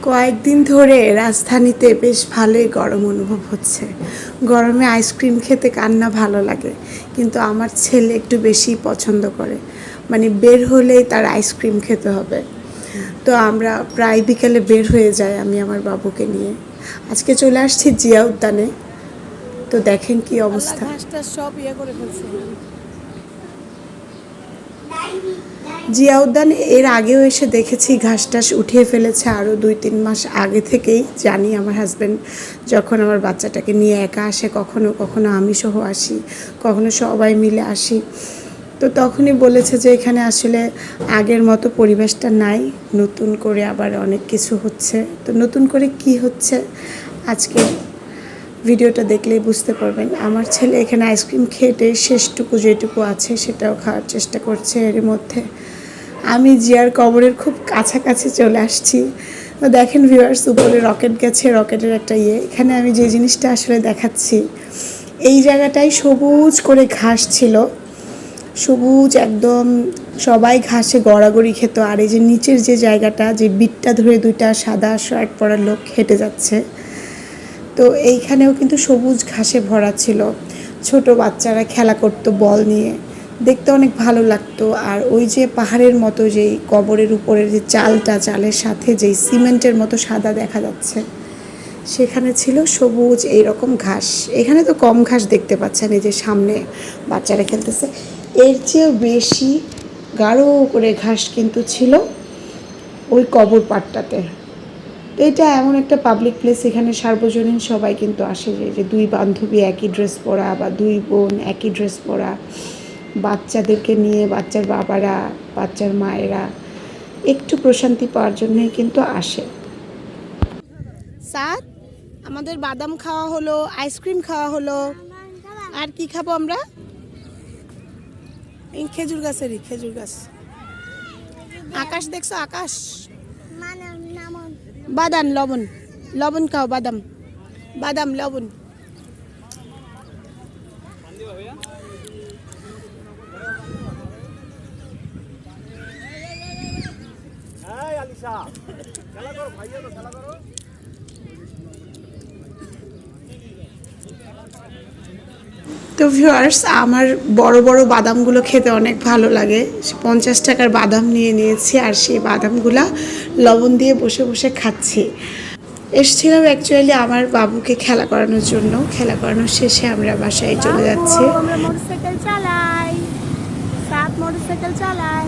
কয়েকদিন ধরে রাজধানীতে বেশ ভালোই গরম অনুভব হচ্ছে। গরমে আইসক্রিম খেতে কার না ভালো লাগে, কিন্তু আমার ছেলে একটু বেশি পছন্দ করে। মানে বের হলেই তার আইসক্রিম খেতে হবে। তো আমরা প্রায় বিকেলে বের হয়ে যাই আমি আমার বাবুকে নিয়ে। আজকে চলে আসছি জিয়া উদ্যানে। তো দেখেন কি অবস্থা, ঘাসটা সব করে ফেলছে। জিয়া উদ্যানে এর আগেও এসে দেখেছি ঘাস টাস উঠিয়ে ফেলেছে, আরও 2-3 মাস আগে থেকেই জানি। আমার হাজব্যান্ড যখন আমার বাচ্চাটাকে নিয়ে একা আসে, কখনো কখনো আমি সহ আসি, কখনো সবাই মিলে আসি, তো তখনই বলেছে যে এখানে আসলে আগের মতো পরিবেশটা নাই, নতুন করে আবার অনেক কিছু হচ্ছে। তো নতুন করে কি হচ্ছে আজকে ভিডিওটা দেখলেই বুঝতে পারবেন। আমার ছেলে এখানে আইসক্রিম খেটে শেষটুকু যেটুকু আছে সেটাও খাওয়ার চেষ্টা করছে। এর মধ্যে আমি জিয়ার কবরের খুব কাছাকাছি চলে আসছি। তো দেখেন ভিউয়ার্স, উপরে রকেট গেছে, রকেটের একটা এখানে আমি যে জিনিসটা আসলে দেখাচ্ছি, এই জায়গাটায় সবুজ করে ঘাস ছিল, সবুজ একদম, সবাই ঘাসে গড়াগড়ি খেত। আর এই যে নিচের যে জায়গাটা, যে বিটটা ধরে 2টা সাদা শার্ট পরা লোক হেঁটে যাচ্ছে, তো এইখানেও কিন্তু সবুজ ঘাসে ভরা ছিল। ছোট বাচ্চারা খেলা করতো বল নিয়ে, দেখতে অনেক ভালো লাগতো। আর ওই যে পাহাড়ের মতো যেই কবরের উপরের যে চালের সাথে যেই সিমেন্টের মতো সাদা দেখা যাচ্ছে, সেখানে ছিল সবুজ এইরকম ঘাস। এখানে তো কম ঘাস দেখতে পাচ্ছেন, এই যে সামনে বাচ্চারা খেলতেছে, এর চেয়েও বেশি গাঢ় করে ঘাস কিন্তু ছিল ওই কবর পাড়টাতে। তো এটা এমন একটা পাবলিক প্লেস, এখানে সার্বজনীন সবাই কিন্তু আসে। যে 2 বান্ধবী একই ড্রেস পরা বা 2 বোন একই ড্রেস পরা, বাচ্চাদেরকে নিয়ে বাচ্চার বাবারা, বাচ্চার মায়েরা একটু প্রশান্তি পাওয়ার জন্যই কিন্তু আসে। স্যার, আমাদের বাদাম খাওয়া হলো, আইসক্রিম খাওয়া হলো, আর কি খাবো আমরা? এই খেজুর গাছেরই, খেজুর গাছ। আকাশ দেখছো? আকাশ, বাদাম, লবণ, লবণ খাও, বাদাম, বাদাম, লবণ। তো ভিউয়ার্স, আমার বড় বড় বাদামগুলো খেতে অনেক ভালো লাগে। 50 টাকার বাদাম নিয়ে নিয়েছি, আর সেই বাদামগুলা লবণ দিয়ে বসে বসে খাচ্ছি। এসেছিলাম অ্যাকচুয়ালি আমার বাবুকে খেলা করানোর জন্য। খেলা করানোর শেষে আমরা বাসায় চলে যাচ্ছি। আমরা মোটরসাইকেল চালাই, সাত মোটরসাইকেল চালাই।